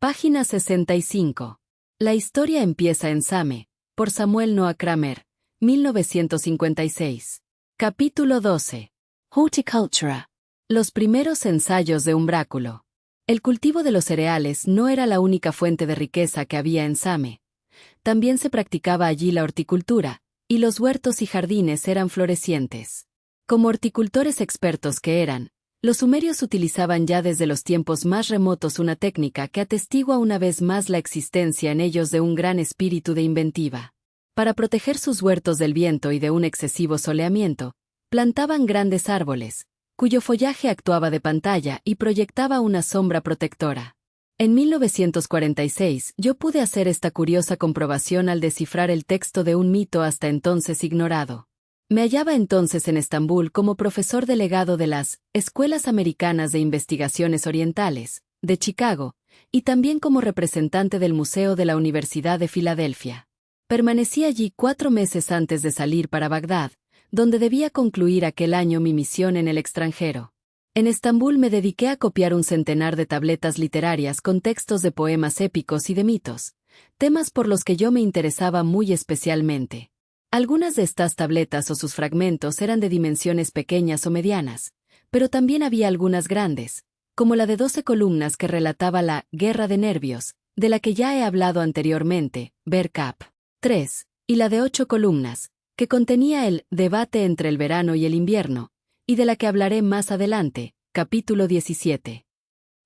Página 65. La historia empieza en Same, por Samuel Noah Kramer, 1956. Capítulo 12. Horticultura. Los primeros ensayos de umbráculo. El cultivo de los cereales no era la única fuente de riqueza que había en Same. También se practicaba allí la horticultura, y los huertos y jardines eran florecientes. Como horticultores expertos que eran, los sumerios utilizaban ya desde los tiempos más remotos una técnica que atestigua una vez más la existencia en ellos de un gran espíritu de inventiva. Para proteger sus huertos del viento y de un excesivo soleamiento, plantaban grandes árboles, cuyo follaje actuaba de pantalla y proyectaba una sombra protectora. En 1946 yo pude hacer esta curiosa comprobación al descifrar el texto de un mito hasta entonces ignorado. Me hallaba entonces en Estambul como profesor delegado de las Escuelas Americanas de Investigaciones Orientales, de Chicago, y también como representante del Museo de la Universidad de Filadelfia. Permanecí allí 4 meses antes de salir para Bagdad, donde debía concluir aquel año mi misión en el extranjero. En Estambul me dediqué a copiar un centenar de tabletas literarias con textos de poemas épicos y de mitos, temas por los que yo me interesaba muy especialmente. Algunas de estas tabletas o sus fragmentos eran de dimensiones pequeñas o medianas, pero también había algunas grandes, como la de 12 columnas que relataba la Guerra de Nervios, de la que ya he hablado anteriormente, ver Cap. 3, y la de 8 columnas, que contenía el Debate entre el verano y el invierno, y de la que hablaré más adelante, capítulo 17.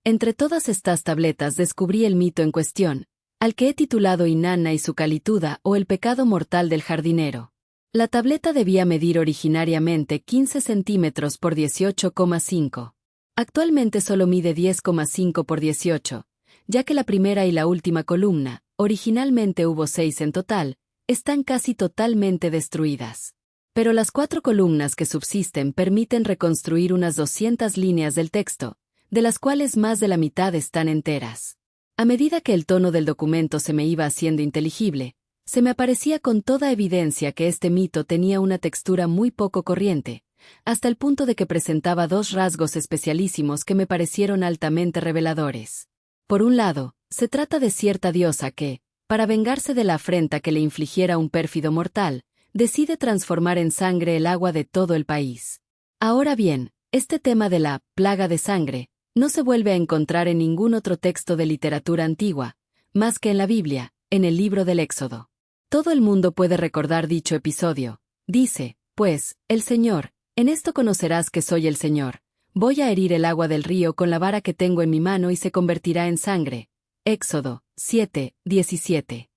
Entre todas estas tabletas descubrí el mito en cuestión, al que he titulado Inanna y su calituda o el pecado mortal del jardinero. La tableta debía medir originariamente 15 centímetros por 18,5. Actualmente solo mide 10,5 por 18, ya que la primera y la última columna, originalmente hubo 6 en total, están casi totalmente destruidas. Pero las 4 columnas que subsisten permiten reconstruir unas 200 líneas del texto, de las cuales más de la mitad están enteras. A medida que el tono del documento se me iba haciendo inteligible, se me aparecía con toda evidencia que este mito tenía una textura muy poco corriente, hasta el punto de que presentaba 2 rasgos especialísimos que me parecieron altamente reveladores. Por un lado, se trata de cierta diosa que, para vengarse de la afrenta que le infligiera un pérfido mortal, decide transformar en sangre el agua de todo el país. Ahora bien, este tema de la plaga de sangre no se vuelve a encontrar en ningún otro texto de literatura antigua, más que en la Biblia, en el libro del Éxodo. Todo el mundo puede recordar dicho episodio. Dice, pues, el Señor, en esto conocerás que soy el Señor. Voy a herir el agua del río con la vara que tengo en mi mano y se convertirá en sangre. Éxodo 7:17.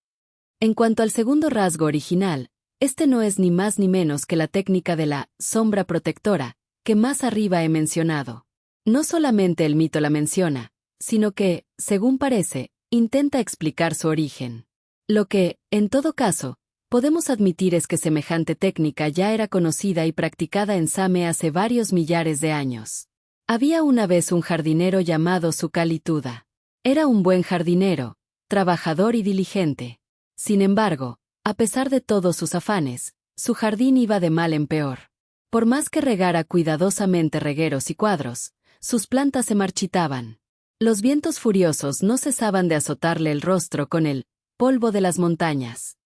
En cuanto al segundo rasgo original, este no es ni más ni menos que la técnica de la sombra protectora, que más arriba he mencionado. No solamente el mito la menciona, sino que, según parece, intenta explicar su origen. Lo que, en todo caso, podemos admitir es que semejante técnica ya era conocida y practicada en Same hace varios millares de años. Había una vez un jardinero llamado Sukalituda. Era un buen jardinero, trabajador y diligente. Sin embargo, a pesar de todos sus afanes, su jardín iba de mal en peor. Por más que regara cuidadosamente regueros y cuadros, sus plantas se marchitaban. Los vientos furiosos no cesaban de azotarle el rostro con el polvo de las montañas.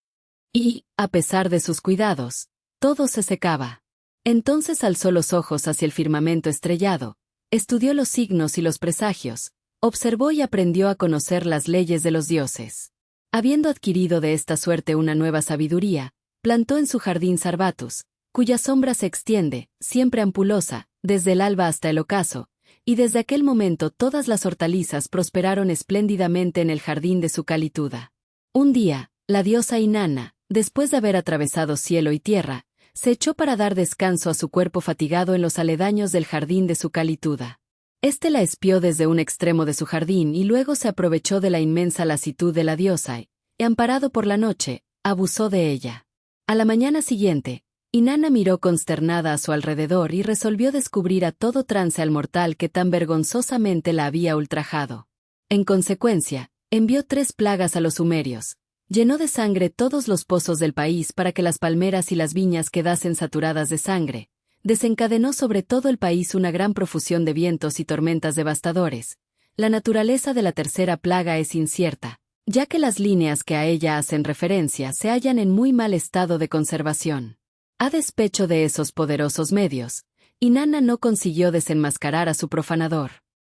Y, a pesar de sus cuidados, todo se secaba. Entonces alzó los ojos hacia el firmamento estrellado, estudió los signos y los presagios, observó y aprendió a conocer las leyes de los dioses. Habiendo adquirido de esta suerte una nueva sabiduría, plantó en su jardín Sarbatus, cuya sombra se extiende, siempre ampulosa, desde el alba hasta el ocaso, y desde aquel momento todas las hortalizas prosperaron espléndidamente en el jardín de Sukalituda. Un día, la diosa Inanna, después de haber atravesado cielo y tierra, se echó para dar descanso a su cuerpo fatigado en los aledaños del jardín de Sukalituda. Este la espió desde un extremo de su jardín y luego se aprovechó de la inmensa lasitud de la diosa y, amparado por la noche, abusó de ella. A la mañana siguiente, Inanna miró consternada a su alrededor y resolvió descubrir a todo trance al mortal que tan vergonzosamente la había ultrajado. En consecuencia, envió 3 plagas a los sumerios, llenó de sangre todos los pozos del país para que las palmeras y las viñas quedasen saturadas de sangre, desencadenó sobre todo el país una gran profusión de vientos y tormentas devastadores, La naturaleza de la tercera plaga es incierta, ya que las líneas que a ella hacen referencia se hallan en muy mal estado de conservación. A despecho de esos poderosos medios, Inanna no consiguió desenmascarar a su profanador.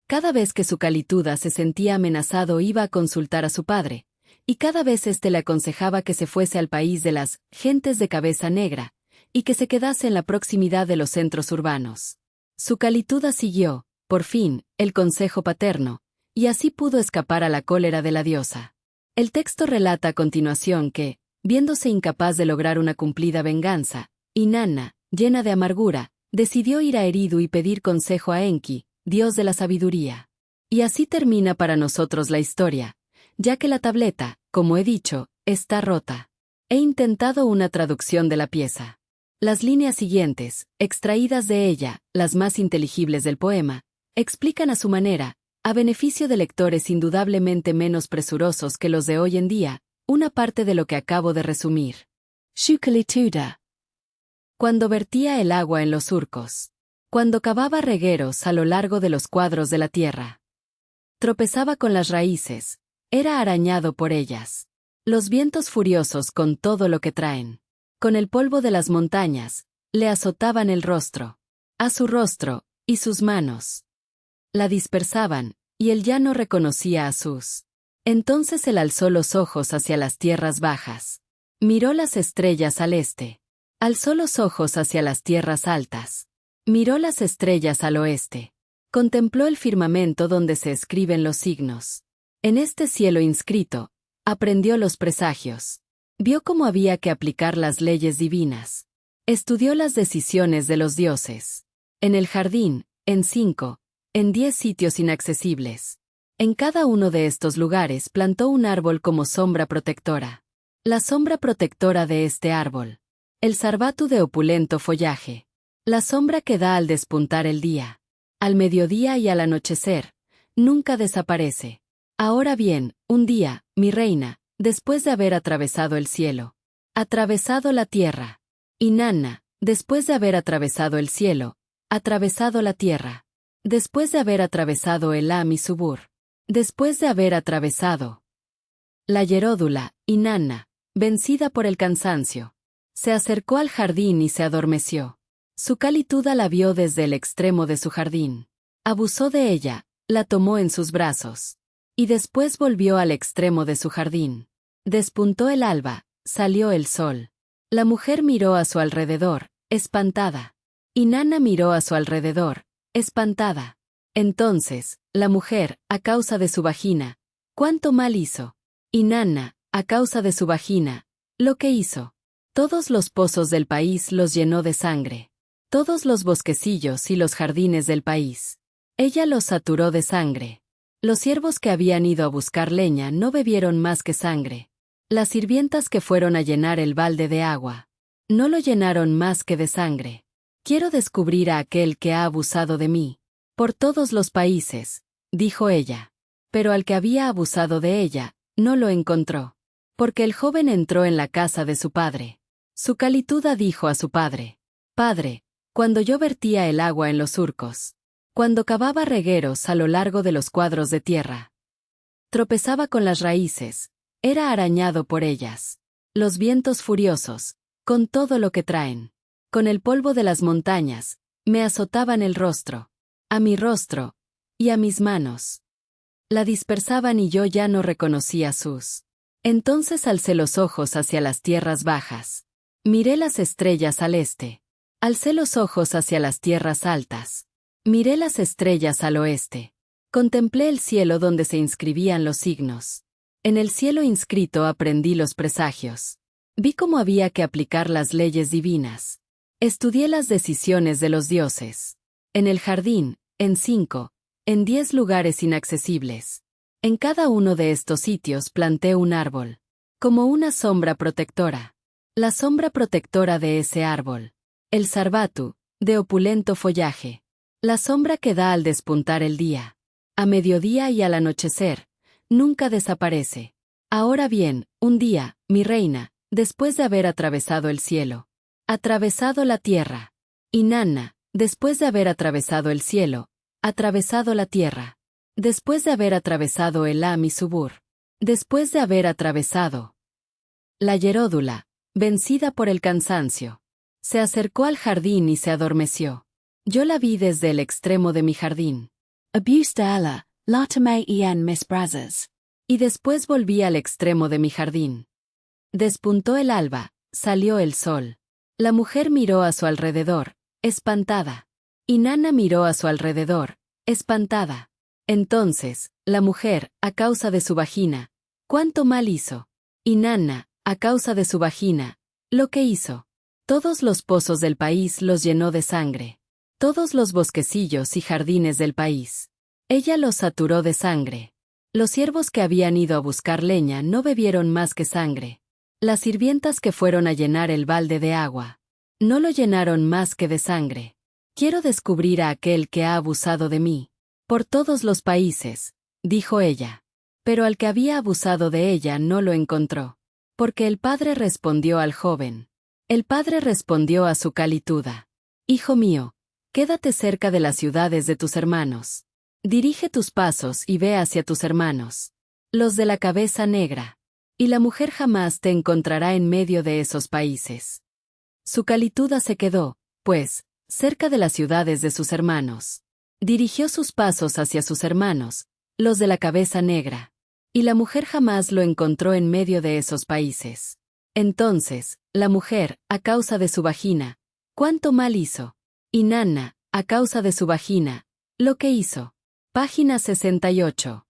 Cada vez que su Calituda se sentía amenazado iba a consultar a su padre, y cada vez éste le aconsejaba que se fuese al país de las gentes de cabeza negra, y que se quedase en la proximidad de los centros urbanos. Su Calituda siguió, por fin, el consejo paterno, y así pudo escapar a la cólera de la diosa. El texto relata a continuación que, viéndose incapaz de lograr una cumplida venganza, Inanna, llena de amargura, decidió ir a Eridu y pedir consejo a Enki, dios de la sabiduría. Y así termina para nosotros la historia, ya que la tableta, como he dicho, está rota. He intentado una traducción de la pieza. Las líneas siguientes, extraídas de ella, las más inteligibles del poema, explican a su manera, a beneficio de lectores indudablemente menos presurosos que los de hoy en día, una parte de lo que acabo de resumir. Su Calituda. Cuando vertía el agua en los surcos. Cuando cavaba regueros a lo largo de los cuadros de la tierra. Tropezaba con las raíces, era arañado por ellas. Los vientos furiosos con todo lo que traen. Con el polvo de las montañas, le azotaban el rostro. A su rostro, y sus manos. La dispersaban, y él ya no reconocía a sus. Entonces él alzó los ojos hacia las tierras bajas. Miró las estrellas al este. Alzó los ojos hacia las tierras altas. Miró las estrellas al oeste. Contempló el firmamento donde se escriben los signos. En este cielo inscrito, aprendió los presagios. Vio cómo había que aplicar las leyes divinas. Estudió las decisiones de los dioses. En el jardín, en 10 sitios inaccesibles. En cada uno de estos lugares plantó un árbol como sombra protectora. La sombra protectora de este árbol. El Sarvatu de opulento follaje. La sombra que da al despuntar el día. Al mediodía y al anochecer. Nunca desaparece. Ahora bien, un día, mi reina, después de haber atravesado el cielo. Atravesado la tierra. Inanna, después de haber atravesado el cielo. Atravesado la tierra. Después de haber atravesado el Am y Subur. Después de haber atravesado la Yeródula, Inanna, vencida por el cansancio. Se acercó al jardín y se adormeció. Su Calituda la vio desde el extremo de su jardín. Abusó de ella, la tomó en sus brazos. Y después volvió al extremo de su jardín. Despuntó el alba, salió el sol. La mujer miró a su alrededor, espantada. Inanna miró a su alrededor, espantada. Entonces, la mujer, a causa de su vagina, ¿cuánto mal hizo? Inanna, a causa de su vagina, lo que hizo. Todos los pozos del país los llenó de sangre. Todos los bosquecillos y los jardines del país. Ella los saturó de sangre. Los siervos que habían ido a buscar leña no bebieron más que sangre. Las sirvientas que fueron a llenar el balde de agua, no lo llenaron más que de sangre. Quiero descubrir a aquel que ha abusado de mí. Por todos los países, dijo ella. Pero al que había abusado de ella, no lo encontró. Porque el joven entró en la casa de su padre. Su Calituda dijo a su padre: Padre, cuando yo vertía el agua en los surcos, cuando cavaba regueros a lo largo de los cuadros de tierra, tropezaba con las raíces, era arañado por ellas. Los vientos furiosos, con todo lo que traen, con el polvo de las montañas, me azotaban el rostro, a mi rostro, y a mis manos. La dispersaban y yo ya no reconocía sus. Entonces alcé los ojos hacia las tierras bajas. Miré las estrellas al este. Alcé los ojos hacia las tierras altas. Miré las estrellas al oeste. Contemplé el cielo donde se inscribían los signos. En el cielo inscrito aprendí los presagios. Vi cómo había que aplicar las leyes divinas. Estudié las decisiones de los dioses. En el jardín, en 10 lugares inaccesibles. En cada uno de estos sitios planté un árbol. Como una sombra protectora. La sombra protectora de ese árbol. El Sarvatu, de opulento follaje. La sombra que da al despuntar el día. A mediodía y al anochecer. Nunca desaparece. Ahora bien, un día, mi reina, después de haber atravesado el cielo. Atravesado la tierra. Inanna, después de haber atravesado el cielo. Atravesado la tierra. Después de haber atravesado Elam y Subur. Después de haber atravesado la Yeródula, vencida por el cansancio, se acercó al jardín y se adormeció. Yo la vi desde el extremo de mi jardín. Abused Latame Ian Miss Brazos. Y después volví al extremo de mi jardín. Despuntó el alba, salió el sol. La mujer miró a su alrededor, espantada. Y Nana miró a su alrededor, espantada. Entonces, la mujer, a causa de su vagina, ¿cuánto mal hizo? Y Nana, a causa de su vagina, lo que hizo. Todos los pozos del país los llenó de sangre. Todos los bosquecillos y jardines del país. Ella los saturó de sangre. Los siervos que habían ido a buscar leña no bebieron más que sangre. Las sirvientas que fueron a llenar el balde de agua no lo llenaron más que de sangre. Quiero descubrir a aquel que ha abusado de mí. Por todos los países, dijo ella. Pero al que había abusado de ella no lo encontró. Porque el padre respondió al joven. El padre respondió a su calituda. Hijo mío, quédate cerca de las ciudades de tus hermanos. Dirige tus pasos y ve hacia tus hermanos, los de la cabeza negra. Y la mujer jamás te encontrará en medio de esos países. Su calituda se quedó, pues, cerca de las ciudades de sus hermanos. Dirigió sus pasos hacia sus hermanos, los de la cabeza negra. Y la mujer jamás lo encontró en medio de esos países. Entonces, la mujer, a causa de su vagina, ¿cuánto mal hizo? Y Nana, a causa de su vagina, lo que hizo. Página 68.